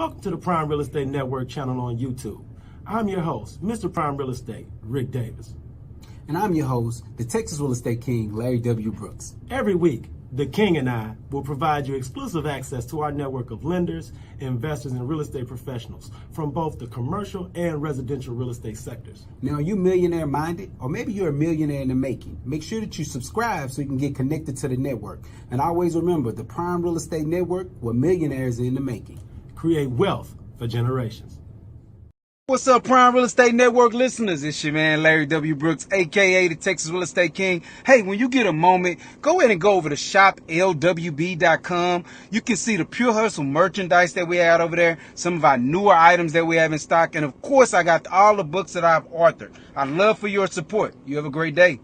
Welcome to the Prime Real Estate Network channel on YouTube. I'm your host, Mr. Prime Real Estate, Ric Davis. And I'm your host, the Texas Real Estate King, LarryWBrooks. Every week, the King and I will provide you exclusive access to our network of lenders, investors, and real estate professionals from both the commercial and residential real estate sectors. Now, are you millionaire minded? Or maybe you're a millionaire in the making. Make sure that you subscribe so you can get connected to the network. And always remember, the Prime Real Estate Network, where millionaires are in the making. Create wealth for generations. What's up, Prime Real Estate Network listeners? It's your man, LarryWBrooks, a.k.a. the Texas Real Estate King. Hey, when you get a moment, go ahead and go over to shoplwb.com. You can see the Pure Hustle merchandise that we have over there, some of our newer items that we have in stock, and of course, I got all the books that I've authored. I'd love for your support. You have a great day.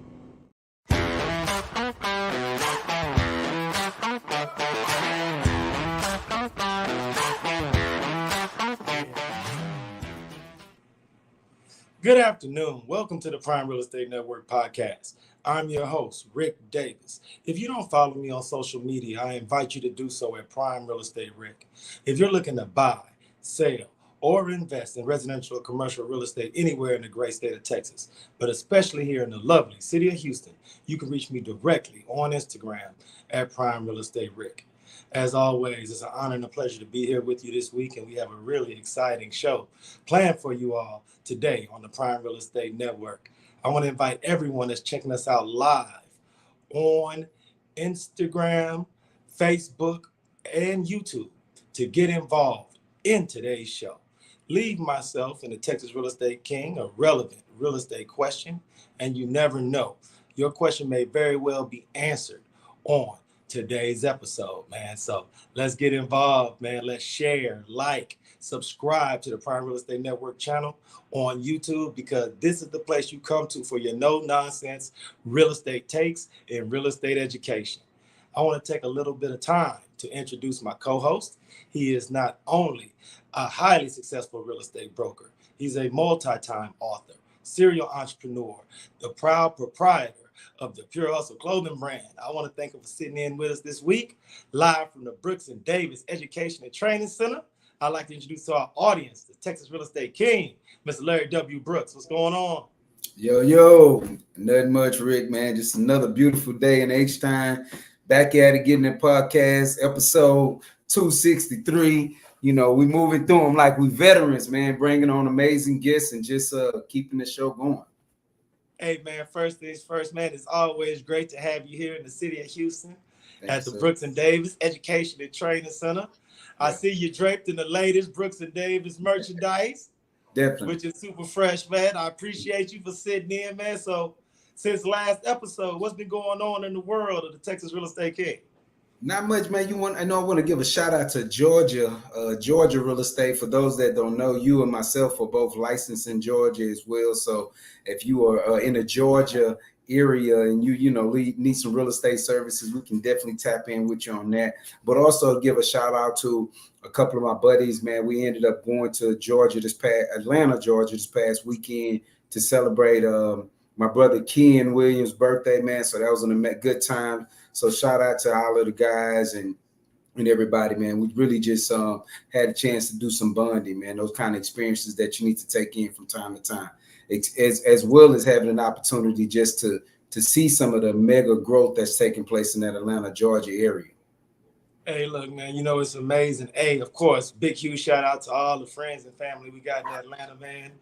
Good afternoon. Welcome to the Prime Real Estate Network podcast. I'm your host, Ric Davis. If you don't follow me on social media, I invite you to do so at Prime Real Estate Ric. If you're looking to buy, sell, or invest in residential or commercial real estate anywhere in the great state of Texas, but especially here in the lovely city of Houston, you can reach me directly on Instagram at Prime Real Estate Ric. As always, it's an honor and a pleasure to be here with you this week, and we have a really exciting show planned for you all today on the Prime Real Estate Network. I want to invite everyone that's checking us out live on Instagram, Facebook, and YouTube to get involved in today's show. Leave myself and the Texas Real Estate King a relevant real estate question, and you never know. Your question may very well be answered on today's episode, man. So let's get involved, man. Let's share, like, subscribe to the Prime Real Estate Network channel on YouTube, because this is the place you come to for your no-nonsense real estate takes and real estate education. I want to take a little bit of time to introduce my co-host. He is not only a highly successful real estate broker, he's a multi-time author, serial entrepreneur, the proud proprietor of the Pure Hustle clothing brand. I want to thank him for sitting in with us this week, live from the Brooks and Davis Education and Training Center. I'd like to introduce to our audience, the Texas Real Estate King, Mr. Larry W. Brooks. What's going on? Yo, nothing much, Rick, man. Just another beautiful day in H-Time. Back at it, getting the podcast, episode 263. You know, we moving through them like we veterans, man, bringing on amazing guests and just keeping the show going. Hey, man, first things first, man, it's always great to have you here in the city of Houston at the Brooks and Davis Education and Training Center. I see you draped in the latest Brooks and Davis merchandise, Definitely, which is super fresh, man. I appreciate you for sitting in, man. So since last episode, what's been going on in the world of the Texas Real Estate King? Not much, man. I want to give a shout out to Georgia Real Estate. For those that don't know, you and myself are both licensed in Georgia as well. So if you are in the Georgia area and you need some real estate services, we can definitely tap in with you on that. But also give a shout out to a couple of my buddies, man. We ended up going to Atlanta, Georgia this past weekend to celebrate my brother Ken Williams' birthday, man. So that was a good time. So shout out to all of the guys and everybody, man. We really just had a chance to do some bonding, man. Those kind of experiences that you need to take in from time to time, as well as having an opportunity just to see some of the mega growth that's taking place in that Atlanta, Georgia area. Hey, look, man, it's amazing. Hey, of course, big, huge shout out to all the friends and family we got in Atlanta, man.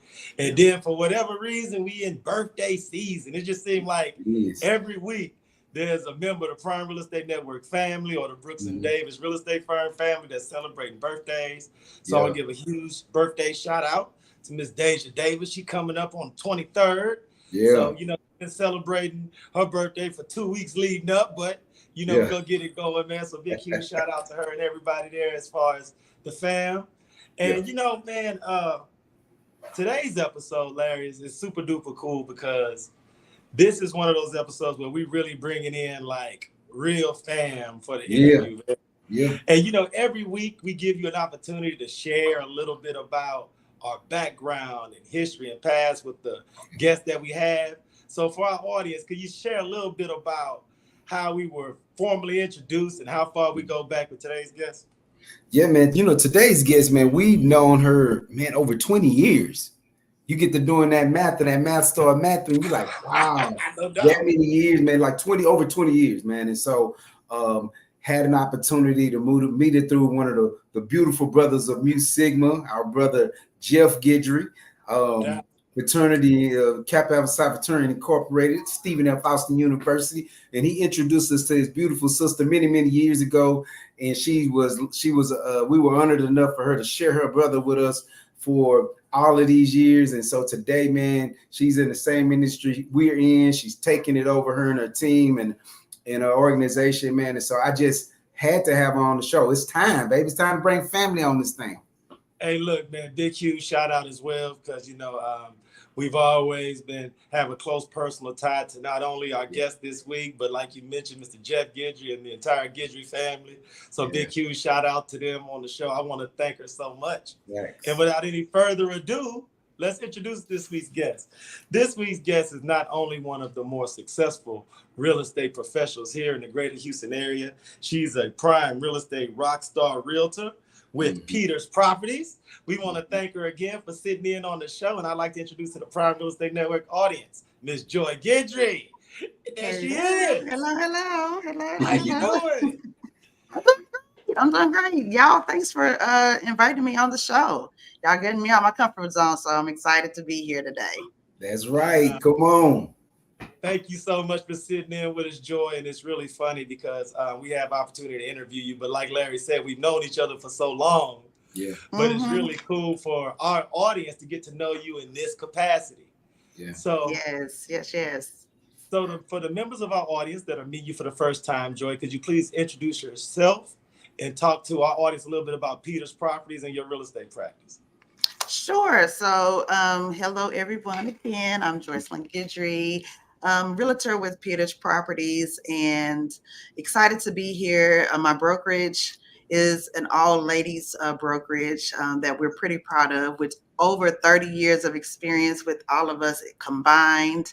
And then for whatever reason, we in birthday season. It just seemed like every week there's a member of the Prime Real Estate Network family or the Brooks and Davis real estate firm family that's celebrating birthdays. So I want to give a huge birthday shout out to Miss Deja Davis. She coming up on the 23rd. Yeah. So, been celebrating her birthday for 2 weeks leading up, but we're going to get it going, man. So big, huge shout out to her and everybody there as far as the fam. And, man, today's episode, Larry, is super duper cool because this is one of those episodes where we really bringing in like real fam for the interview. Yeah. And, every week we give you an opportunity to share a little bit about our background and history and past with the guests that we have. So for our audience, could you share a little bit about how we were formally introduced and how far we go back with today's guest? Yeah, man. You know, today's guest, man, we've known her, man, over 20 years. You get to doing that math, and that math start math, and you're like, wow, No that doubt. many years, man, like over 20 years, man. And so had an opportunity to meet it through one of the beautiful brothers of Mu Sigma, our brother Jeff Guidry, Yeah. fraternity, Kappa Alpha Psi Fraternity Incorporated, Stephen F. Austin University, and he introduced us to his beautiful sister many years ago, and we were honored enough for her to share her brother with us for all of these years. And so today, man, she's in the same industry we're in. She's taking it over, her and her team and her organization, man. And so I just had to have her on the show. It's time, baby. It's time to bring family on this thing. Hey, look, man, big, huge shout out as well, because, we've always have a close personal tie to not only our guest this week, but like you mentioned, Mr. Jeff Guidry and the entire Guidry family. So big, huge shout out to them on the show. I want to thank her so much. Thanks. And without any further ado, let's introduce this week's guest. This week's guest is not only one of the more successful real estate professionals here in the greater Houston area. She's a prime real estate rock star realtor with Peters Properties. We want to thank her again for sitting in on the show, and I'd like to introduce to the Prime Real Estate Network audience, Miss Joy Guidry. There she is. Hello. How you doing? I'm doing great. Y'all, thanks for inviting me on the show. Y'all getting me out my comfort zone, so I'm excited to be here today. That's right. Come on. Thank you so much for sitting in with us, Joy. And it's really funny because we have opportunity to interview you. But like Larry said, we've known each other for so long. Yeah. But it's really cool for our audience to get to know you in this capacity. Yeah. So Yes. So for the members of our audience that are meeting you for the first time, Joy, could you please introduce yourself and talk to our audience a little bit about Peters Properties and your real estate practice? Sure. So hello, everyone. Again, I'm Joyclyn Guidry, realtor with Peters Properties, and excited to be here. My brokerage is an all-ladies brokerage that we're pretty proud of, with over 30 years of experience with all of us combined.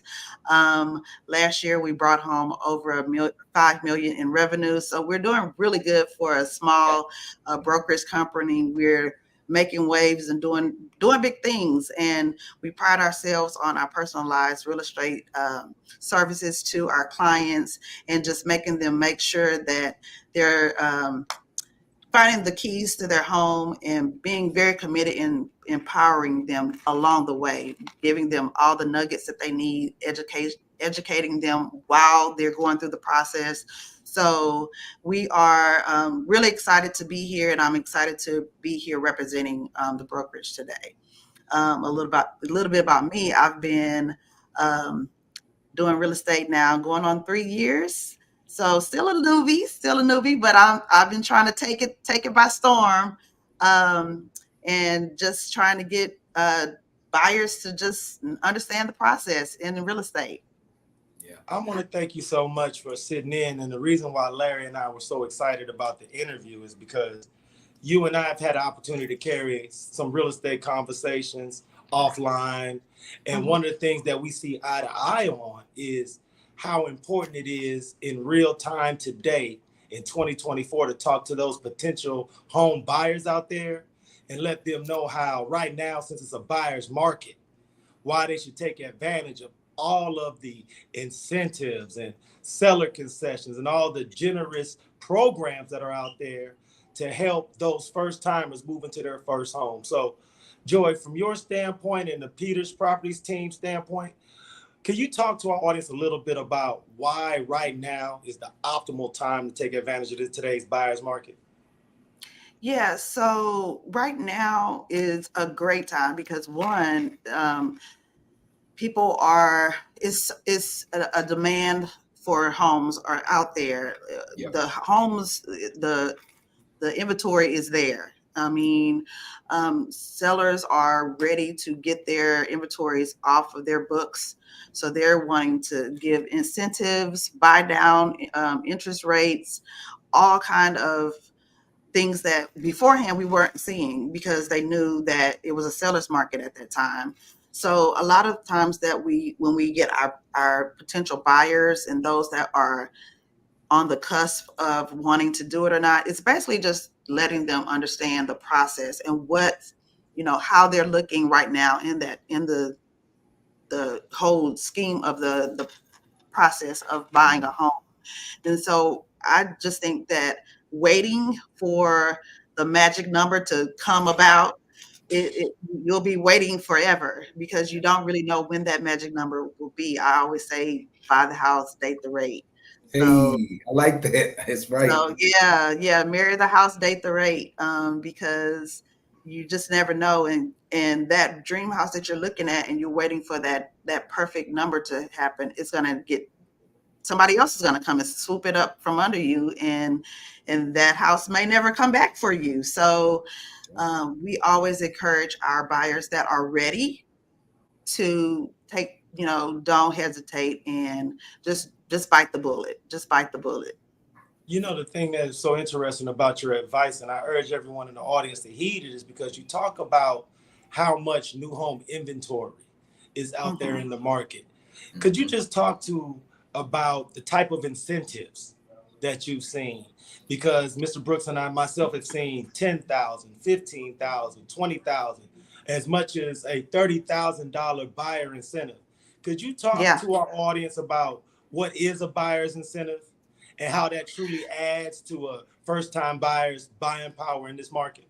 Last year, we brought home over $5 million in revenue. So we're doing really good for a small brokerage company. We're making waves and doing big things. And we pride ourselves on our personalized real estate services to our clients, and just making them make sure that they're finding the keys to their home and being very committed in empowering them along the way, giving them all the nuggets that they need, educating them while they're going through the process. So we are really excited to be here, and I'm excited to be here representing the brokerage today. A little bit about me. I've been doing real estate now going on 3 years. So still a newbie, but I've been trying to take it by storm, and just trying to get buyers to just understand the process in real estate. Yeah, I want to thank you so much for sitting in. And the reason why Larry and I were so excited about the interview is because you and I have had the opportunity to carry some real estate conversations offline. And one of the things that we see eye to eye on is how important it is in real time today in 2024 to talk to those potential home buyers out there and let them know how right now, since it's a buyer's market, why they should take advantage of all of the incentives and seller concessions and all the generous programs that are out there to help those first timers move into their first home. So, Joy, from your standpoint and the Peters Properties team standpoint, can you talk to our audience a little bit about why right now is the optimal time to take advantage of today's buyer's market? Yeah, so right now is a great time because one, it's a demand for homes are out there. Yep. The homes, the inventory is there. I mean, sellers are ready to get their inventories off of their books. So they're wanting to give incentives, buy down interest rates, all kind of things that beforehand we weren't seeing because they knew that it was a seller's market at that time. So a lot of times that when we get our potential buyers and those that are on the cusp of wanting to do it or not. It's basically just letting them understand the process and what, how they're looking right now in the whole scheme of the process of buying a home. And so I just think that waiting for the magic number to come about, you'll be waiting forever because you don't really know when that magic number will be. I always say, buy the house, date the rate. So, Hey, I like that. That's right. yeah, marry the house, date the rate, because you just never know. And that dream house that you're looking at, and you're waiting for that perfect number to happen, it's gonna get somebody else is gonna come and swoop it up from under you, and that house may never come back for you. So we always encourage our buyers that are ready to take, don't hesitate and just bite the bullet. Just bite the bullet. The thing that is so interesting about your advice, and I urge everyone in the audience to heed it, is because you talk about how much new home inventory is out there in the market. Could you just talk about the type of incentives that you've seen? Because Mr. Brooks and I myself have seen 10,000, 15,000, 20,000, as much as a $30,000 buyer incentive. Could you talk to our audience about what is a buyer's incentive and how that truly adds to a first-time buyer's buying power in this market?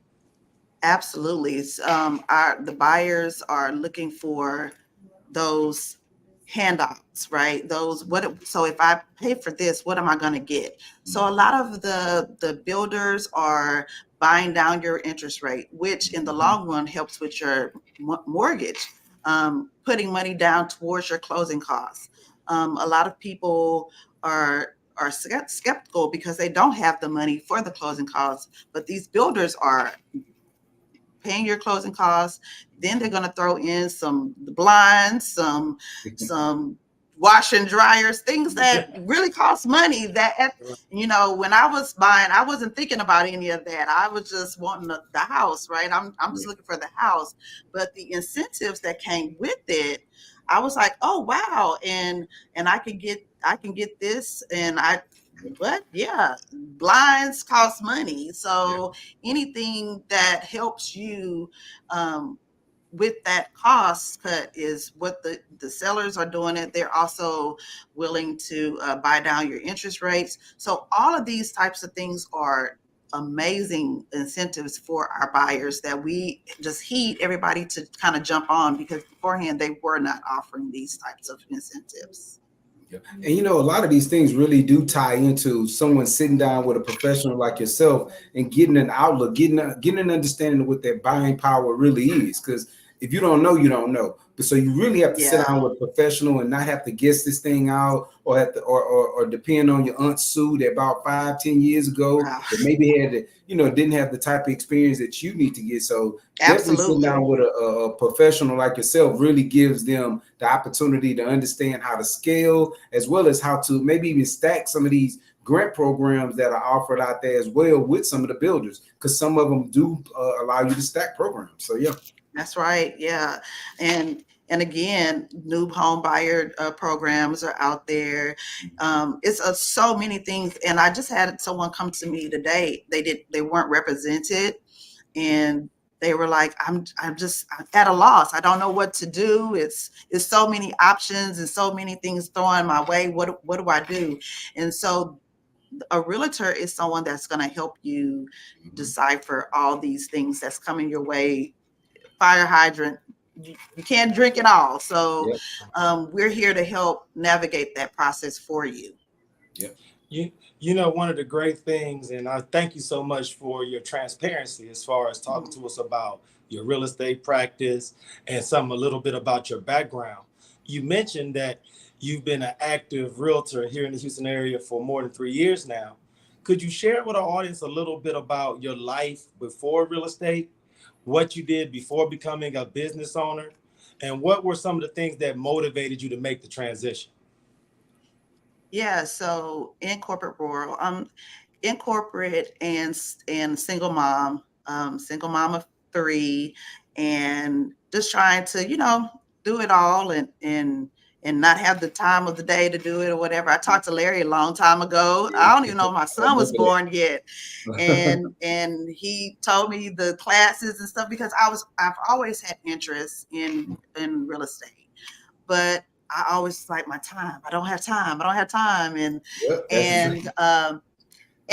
Absolutely. The buyers are looking for those handouts, right? So if I pay for this, what am I going to get? So a lot of the builders are buying down your interest rate, which in the long run helps with your mortgage, putting money down towards your closing costs. A lot of people are skeptical because they don't have the money for the closing costs, but these builders are paying your closing costs. Then they're going to throw in some blinds, some wash and dryers, things that really cost money. When I was buying, I wasn't thinking about any of that. I was just wanting the house, right? I'm just looking for the house. But the incentives that came with it, I was like, oh wow, and I can get this, and blinds cost money. So anything that helps you with that cost cut is what the sellers are doing it. They're also willing to buy down your interest rates. So all of these types of things are amazing incentives for our buyers that we just heed everybody to kind of jump on, because beforehand they were not offering these types of incentives. And a lot of these things really do tie into someone sitting down with a professional like yourself and getting an outlook, getting an understanding of what their buying power really is. Because if you don't know, you don't know. But so you really have to sit down with a professional and not have to guess this thing out, or have to or depend on your Aunt Sue that about 5-10 years ago that maybe had didn't have the type of experience that you need to get. So definitely sitting down with a professional like yourself really gives them the opportunity to understand how to scale, as well as how to maybe even stack some of these grant programs that are offered out there as well with some of the builders, because some of them do allow you to stack programs. So that's right. Yeah. And again, new home buyer programs are out there. It's so many things. And I just had someone come to me today. They weren't represented, and they were like, I'm at a loss. I don't know what to do. It's so many options and so many things thrown my way. What do I do? And so a realtor is someone that's going to help you decipher all these things that's coming your way. Fire hydrant, you can't drink it all. So we're here to help navigate that process for you. One of the great things, and I thank you so much for your transparency as far as talking to us about your real estate practice and a little bit about your background. You mentioned that you've been an active realtor here in the Houston area for more than 3 years now. Could you share with our audience a little bit about your life before real estate, what you did before becoming a business owner, and what were some of the things that motivated you to make the transition? Yeah, so in corporate rural, in corporate and single mom of 3, and just trying to, do it all and not have the time of the day to do it or whatever. I talked to Larry a long time ago. I don't even know if my son was born yet. And he told me the classes and stuff, because I've always had interest in real estate, but I always like my time. I don't have time.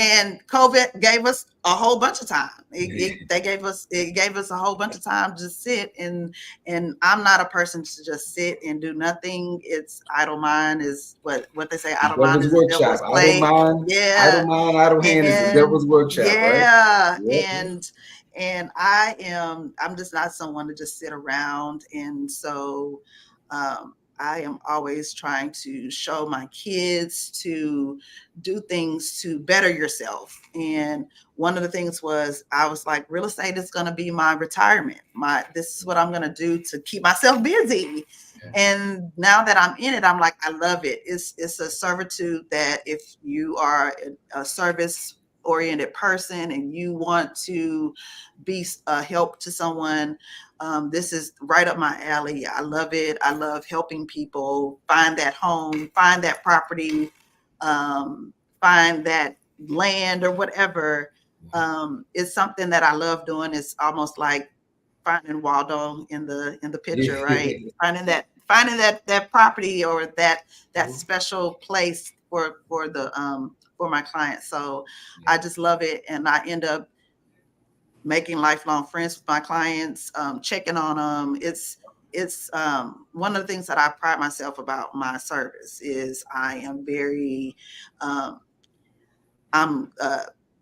And COVID gave us a whole bunch of time. It gave us a whole bunch of time to sit, and I'm not a person to just sit and do nothing. It's idle mind is what they say. Idle mind is the devil's play. Idle mind, idle hand is the devil's workshop. Yeah, right? Yep. And I'm just not someone to just sit around, and so I am always trying to show my kids to do things to better yourself. And one of the things was, I was like, real estate is going to be my retirement. This is what I'm going to do to keep myself busy. Yeah. And now that I'm in it, I'm like, I love it. It's a servitude that if you are a service oriented person and you want to be a help to someone, this is right up my alley. I love it. I love helping people find that home, find that property, find that land or whatever. It's something that I love doing. It's almost like finding Waldo in the picture, right? finding that property or that special place for my clients. So I just love it, and I end up making lifelong friends with my clients, checking on them. It's one of the things that I pride myself about my service is I am very, I'm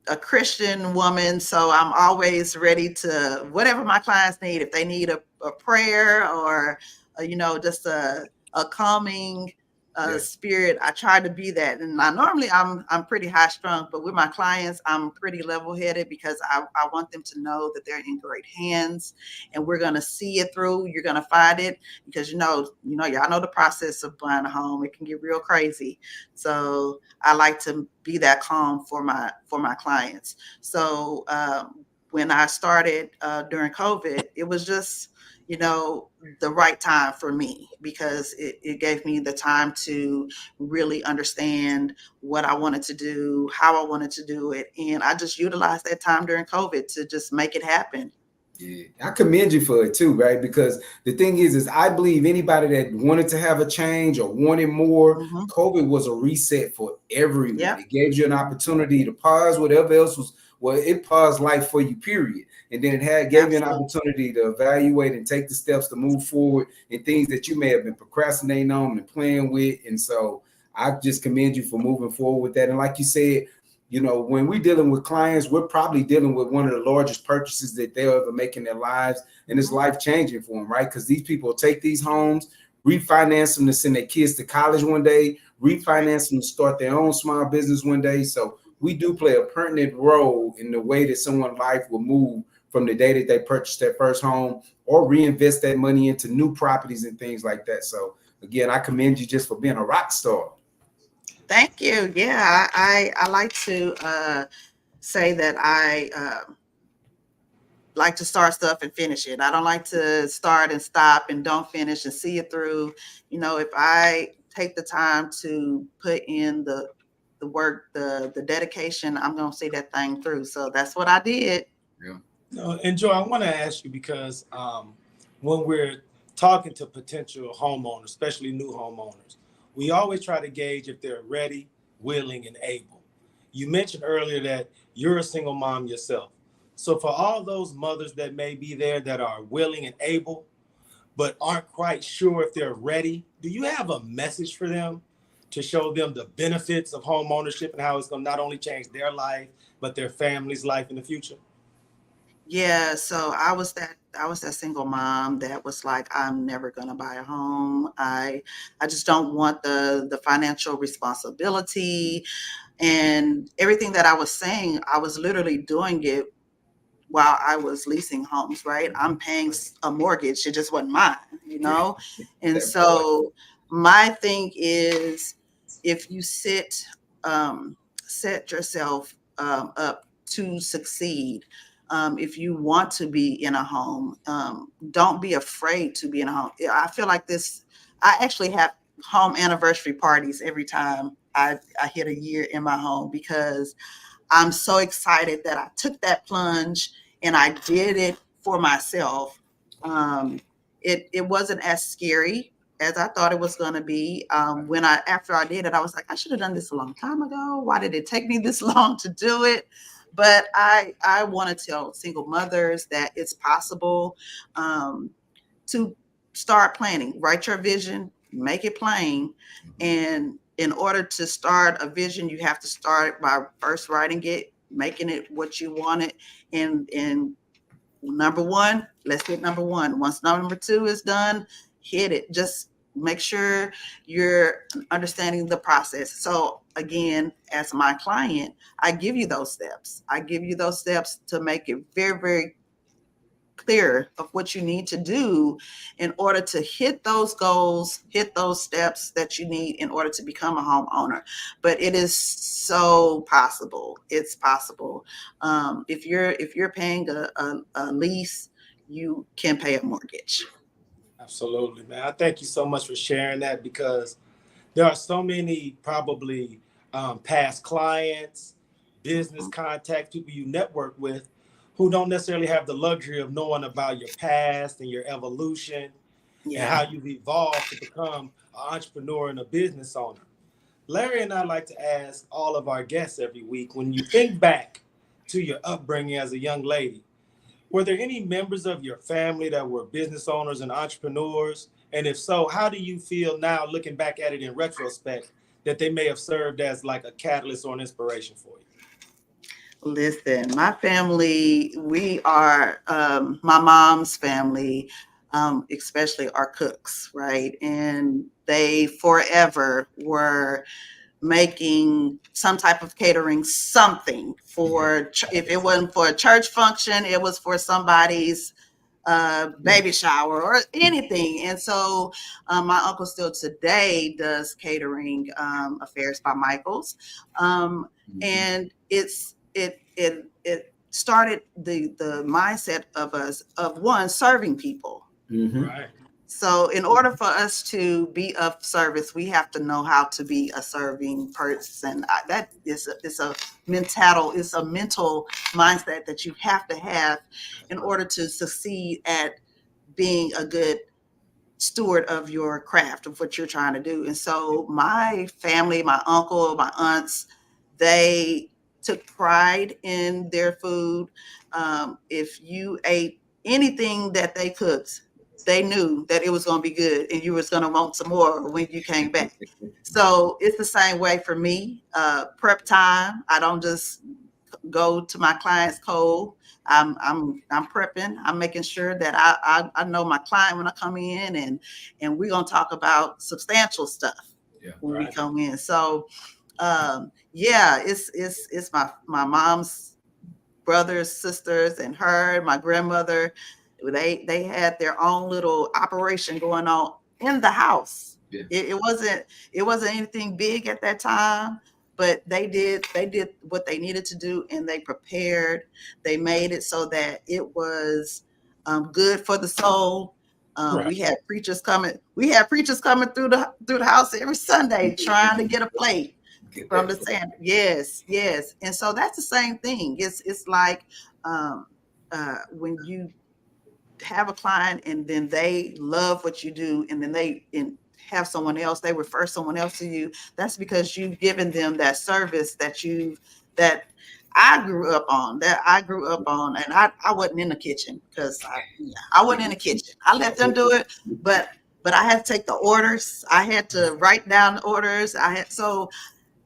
a Christian woman, so I'm always ready to whatever my clients need. If they need a prayer or just a calming spirit, I try to be that. And normally I'm pretty high strung, but with my clients, I'm pretty level headed, because I want them to know that they're in great hands, and we're going to see it through. You're going to find it, because y'all know the process of buying a home. It can get real crazy. So I like to be that calm for my clients. So when I started during COVID, it was just, the right time for me, because it gave me the time to really understand what I wanted to do, how I wanted to do it. And I just utilized that time during COVID to just make it happen. Yeah, I commend you for it too, right? Because the thing is I believe anybody that wanted to have a change or wanted more, COVID was a reset for everyone. Yep. It gave you an opportunity to pause whatever else was. Well, it paused life for you, period. And then it gave you an opportunity to evaluate and take the steps to move forward in things that you may have been procrastinating on and playing with. And so I just commend you for moving forward with that. And like you said, when we're dealing with clients, we're probably dealing with one of the largest purchases that they'll ever make in their lives. And it's life-changing for them, right? Because these people take these homes, refinance them to send their kids to college one day, refinance them to start their own small business one day. So we do play a pertinent role in the way that someone's life will move from the day that they purchase their first home or reinvest that money into new properties and things like that. So again, I commend you just for being a rock star. Thank you. Yeah, I like to say that I like to start stuff and finish it. I don't like to start and stop and don't finish and see it through. If I take the time to put in the work, the dedication, I'm going to see that thing through. So that's what I did. Yeah. And Joy, I want to ask you, because when we're talking to potential homeowners, especially new homeowners, we always try to gauge if they're ready, willing, and able. You mentioned earlier that you're a single mom yourself. So for all those mothers that may be there that are willing and able, but aren't quite sure if they're ready, do you have a message for them to show them the benefits of home ownership and how it's going to not only change their life, but their family's life in the future? Yeah, so I was that single mom that was like, I'm never going to buy a home. I just don't want the financial responsibility and everything that I was saying. I was literally doing it while I was leasing homes, right? I'm paying a mortgage. It just wasn't mine, And so my thing is, if you set yourself up to succeed, if you want to be in a home, don't be afraid to be in a home. I feel like I actually have home anniversary parties every time I hit a year in my home, because I'm so excited that I took that plunge and I did it for myself. It wasn't as scary as I thought it was going to be. After I did it, I was like, I should have done this a long time ago. Why did it take me this long to do it? But I want to tell single mothers that it's possible to start planning. Write your vision, make it plain. And in order to start a vision, you have to start by first writing it, making it what you want it. And number one, let's hit number one. Once number two is done, hit it. Just make sure you're understanding the process. So again, as my client, I give you those steps. I give you those steps to make it very, very clear of what you need to do in order to hit those goals, hit those steps that you need in order to become a homeowner. But it is so possible. It's possible. If you're paying a lease, you can pay a mortgage. Absolutely, man. I thank you so much for sharing that, because there are so many probably past clients, business contacts, people you network with, who don't necessarily have the luxury of knowing about your past and your evolution and how you've evolved to become an entrepreneur and a business owner. Larry and I like to ask all of our guests every week, when you think back to your upbringing as a young lady, were there any members of your family that were business owners and entrepreneurs? And if so, how do you feel now, looking back at it in retrospect, that they may have served as like a catalyst or an inspiration for you? Listen, my family, we are, my mom's family, especially are cooks, right? And they forever were making some type of catering, something for, if it wasn't for a church function, it was for somebody's baby shower or anything. And so my uncle still today does catering affairs by Michael's. And it started the mindset of us of one, serving people. Right. So in order for us to be of service, we have to know how to be a serving person. That is a mental mindset that you have to have in order to succeed at being a good steward of your craft, of what you're trying to do. And so my family, my uncle, my aunts, they took pride in their food. If you ate anything that they cooked, they knew that it was going to be good and you was going to want some more when you came back. So it's the same way for me. Prep time, I don't just go to my clients cold. I'm prepping. I'm making sure that I know my client when I come in, and we're gonna talk about substantial stuff when we come in. So it's my mom's brothers, sisters, and her, my grandmother. They had their own little operation going on in the house. Yeah. It wasn't anything big at that time, but they did what they needed to do, and they prepared. They made it so that it was good for the soul. We had preachers coming. We had preachers coming through the house every Sunday trying to get a plate from the sand. Yes. And so that's the same thing. It's like when you have a client and then they love what you do, and then they have someone else, they refer someone else to you. That's because you've given them that service that I grew up on, and I wasn't in the kitchen, because I wasn't in the kitchen. I let them do it, but I had to take the orders. I had to write down the orders. So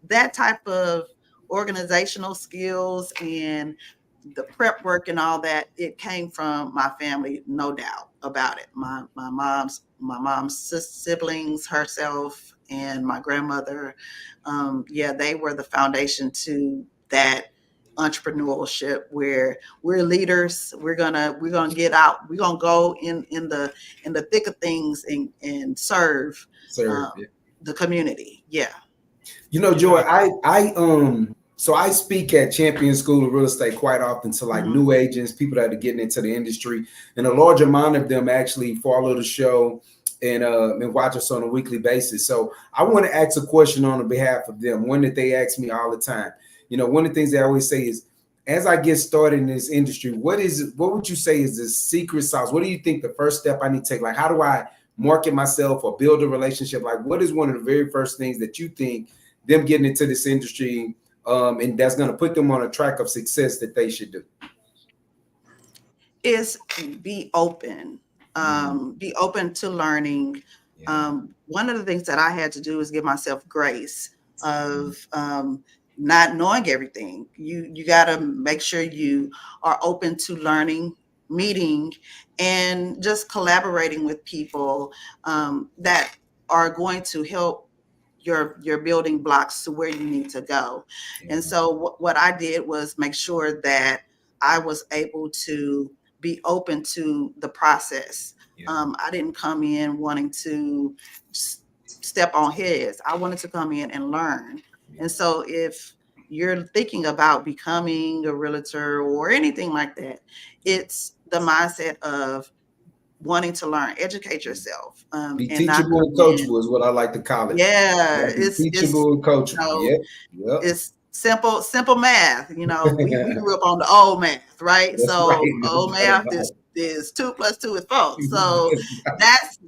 that type of organizational skills and the prep work and all that, it came from my family, no doubt about it. My mom's siblings, herself, and my grandmother, they were the foundation to that entrepreneurship, where we're leaders. We're gonna get out. We're gonna go in the thick of things and serve the community. Yeah. Joy, so I speak at Champion School of Real Estate quite often to like new agents, people that are getting into the industry, and a large amount of them actually follow the show and watch us on a weekly basis. So I want to ask a question on behalf of them, one that they ask me all the time. You know, one of the things they always say is, as I get started in this industry, what would you say is the secret sauce? What do you think the first step I need to take? Like, how do I market myself or build a relationship? Like, what is one of the very first things that you think them getting into this industry and that's going to put them on a track of success that they should do? Is be open. Be open to learning. One of the things that I had to do is give myself grace of not knowing everything. You got to make sure you are open to learning, meeting, and just collaborating with people that are going to help your building blocks to where you need to go. And so what I did was make sure that I was able to be open to the process. I didn't come in wanting to step on heads. I wanted to come in and learn. And so if you're thinking about becoming a realtor or anything like that, it's the mindset of wanting to learn, educate yourself. Be teachable and coachable is what I like to call it. Yeah, it's teachable and coachable. You know, it's simple math. You know, we grew up on the old math, right? That's so right. old math is 2 + 2 is 4. So that's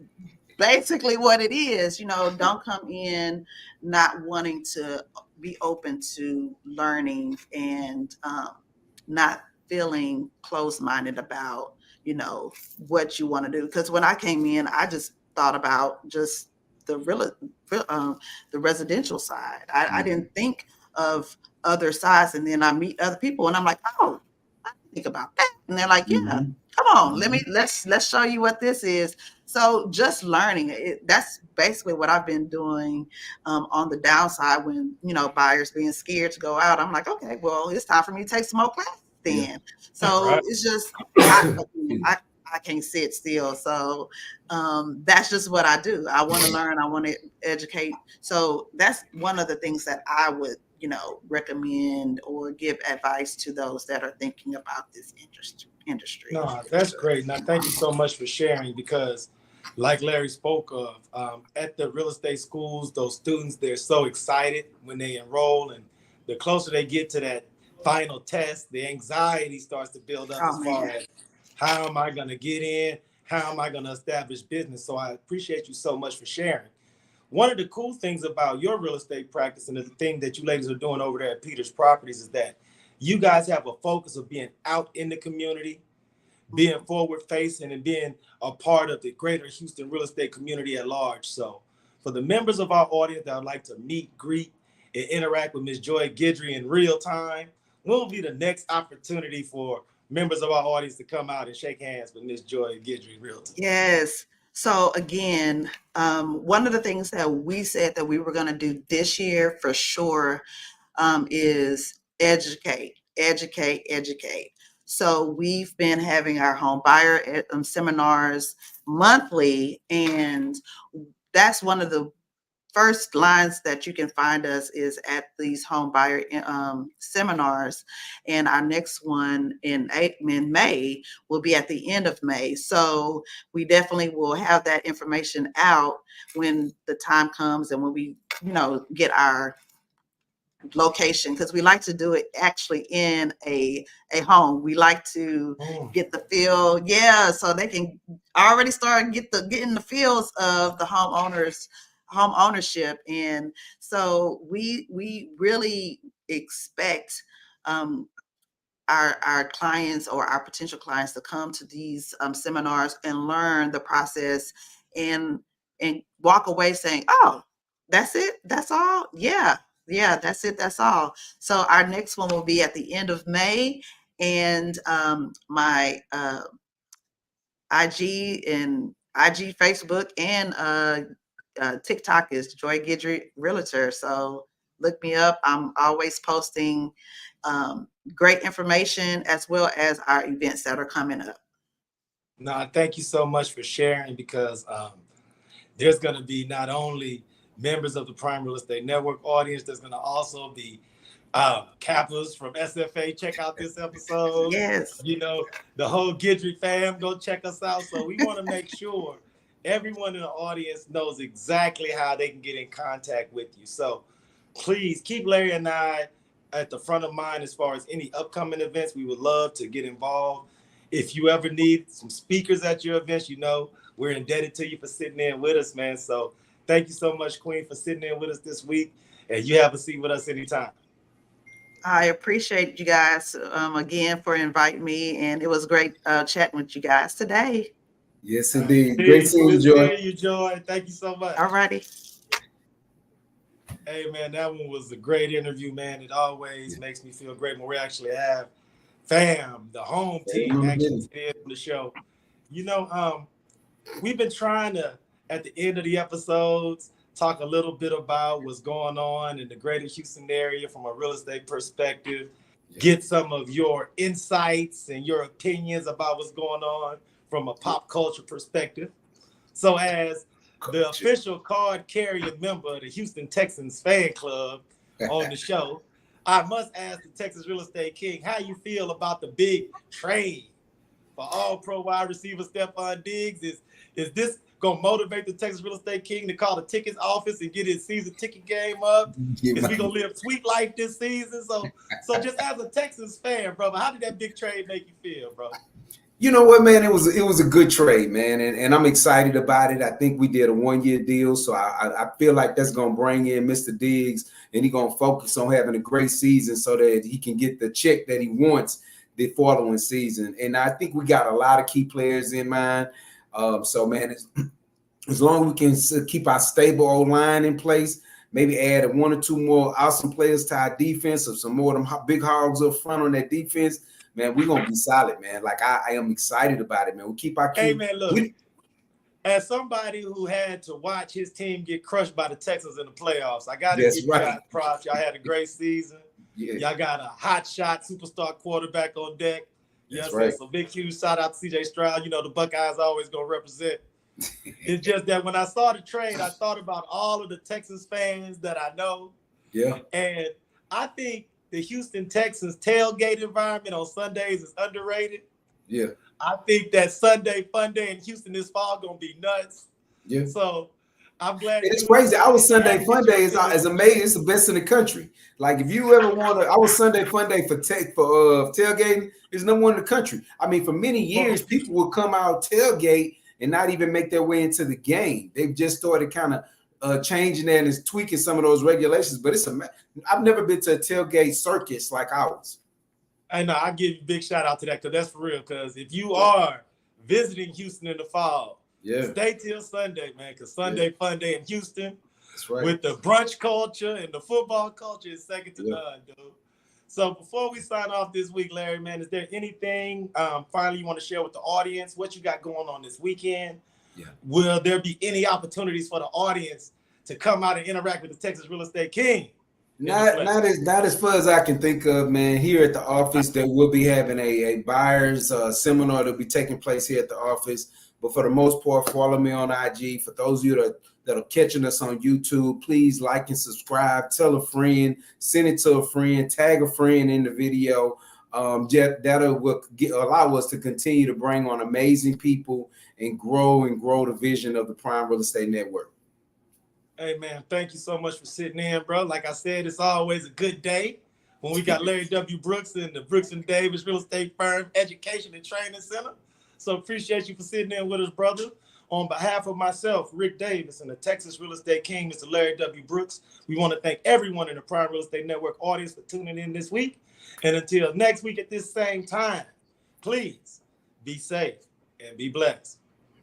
basically what it is. You know, don't come in not wanting to be open to learning and not feeling closed-minded about, you know, what you want to do. Because when I came in, I just thought about just the residential side. I didn't think of other sides. And then I meet other people and I'm like, oh, I didn't think about that. And they're like, yeah, come on, let's show you what this is. So just learning that's basically what I've been doing on the downside when, you know, buyers being scared to go out. I'm like, okay, well, it's time for me to take some more classes then. So it's just, I can't sit still. So that's just what I do. I want to learn. I want to educate. So that's one of the things that I would, you know, recommend or give advice to those that are thinking about this industry. No, that's great. Now, thank you so much for sharing, because like Larry spoke of, at the real estate schools, those students, they're so excited when they enroll, and the closer they get to that final test, the anxiety starts to build up as far as how am I going to get in? How am I going to establish business? So I appreciate you so much for sharing. One of the cool things about your real estate practice and the thing that you ladies are doing over there at Peters Properties is that you guys have a focus of being out in the community, being forward facing, and being a part of the greater Houston real estate community at large. So for the members of our audience that would like to meet, greet, and interact with Ms. Joyclyn Guidry in real time, what will be the next opportunity for members of our audience to come out and shake hands with Ms. Joyclyn Guidry, Realtor? Yes. So again, one of the things that we said that we were going to do this year for sure is educate. So we've been having our home buyer seminars monthly, and that's one of the first lines that you can find us is at these home buyer seminars. And our next one in May will be at the end of May. So we definitely will have that information out when the time comes and when we, you know, get our location, because we like to do it actually in a home. We like to get the feel, so they can already start getting the feels of the home ownership. And so we really expect our clients or our potential clients to come to these seminars and learn the process and walk away saying, oh, that's it, that's all. Yeah, that's it, that's all. So our next one will be at the end of May, and my IG, Facebook, and TikTok is Joy Guidry Realtor. So look me up. I'm always posting great information as well as our events that are coming up. No, thank you so much for sharing, because there's going to be not only members of the Prime Real Estate Network audience, there's going to also be Kappas from SFA. Check out this episode. Yes. You know, the whole Guidry fam, go check us out. So we want to make sure everyone in the audience knows exactly how they can get in contact with you. So please keep Larry and I at the front of mind as far as any upcoming events. We would love to get involved. If you ever need some speakers at your events, you know, we're indebted to you for sitting in with us, man. So thank you so much, Queen, for sitting in with us this week. And you have a seat with us anytime. I appreciate you guys again for inviting me. And it was great chatting with you guys today. Yes, indeed. Great seeing you, Joy. Seeing you, Joy. Thank you so much. All righty. Hey, man, that one was a great interview, man. It always makes me feel great when we actually have fam, the home team, actually in the show. You know, we've been trying to, at the end of the episodes, talk a little bit about what's going on in the greater Houston area from a real estate perspective, get some of your insights and your opinions about what's going on from a pop culture perspective. So as the official card carrying member of the Houston Texans fan club on the show, I must ask the Texas Real Estate King, how you feel about the big trade for all-pro wide receiver Stephon Diggs? Is this going to motivate the Texas Real Estate King to call the tickets office and get his season ticket game up? Is we going to live sweet life this season? So just as a Texans fan, brother, how did that big trade make you feel, bro? You know what, man? It was a good trade, man, and I'm excited about it. I think we did a 1-year deal, so I feel like that's going to bring in Mr. Diggs, and he's going to focus on having a great season so that he can get the check that he wants the following season. And I think we got a lot of key players in mind. So, man, as long as we can keep our stable old line in place, maybe add 1 or 2 more awesome players to our defense, or some more of them big hogs up front on that defense, man, we're going to be solid, man. Like, I am excited about it, man. We'll keep our key. Hey, man, look, as somebody who had to watch his team get crushed by the Texans in the playoffs, I got to give you guys props. Y'all had a great season. Yeah. Y'all got a hot shot superstar quarterback on deck. Yes, right. So big, huge shout out to CJ Stroud. You know, the Buckeyes always going to represent. It's just that when I saw the trade, I thought about all of the Texans fans that I know. Yeah. And I think the Houston Texans tailgate environment on Sundays is underrated. Yeah. I think that Sunday fun day in Houston this fall going to be nuts. Yeah. So I'm glad. It's crazy. Our Sunday fun day is amazing. It's the best in the country. Like, if you ever want to, our Sunday fun day for tailgating is number 1 in the country. I mean, for many years, people would come out tailgate and not even make their way into the game. They've just started kind of changing that and tweaking some of those regulations. But I've never been to a tailgate circus like ours. I know. I give you a big shout out to that, because that's for real. Because if you are visiting Houston in the fall, stay till Sunday, man. Because Sunday fun day in Houston, that's right, with the brunch culture and the football culture is second to none, dude. So before we sign off this week, Larry, man, is there anything finally you want to share with the audience? What you got going on this weekend? Yeah. Will there be any opportunities for the audience to come out and interact with the Texas Real Estate King? Not as far as I can think of, man. Here at the office, that we'll be having a buyers seminar that'll be taking place here at the office. But for the most part, follow me on IG. For those of you that are catching us on YouTube, please like and subscribe. Tell a friend, send it to a friend, tag a friend in the video. That will allow us to continue to bring on amazing people and grow the vision of the Prime Real Estate Network. Hey, man, thank you so much for sitting in, bro. Like I said, it's always a good day when we got Larry W. Brooks and the Brooks and Davis Real Estate Firm Education and Training Center. So appreciate you for sitting in with us, brother. On behalf of myself, Ric Davis, and the Texas Real Estate King, Mr. Larry W. Brooks, we want to thank everyone in the Prime Real Estate Network audience for tuning in this week. And until next week at this same time, please be safe and be blessed.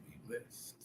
Be blessed.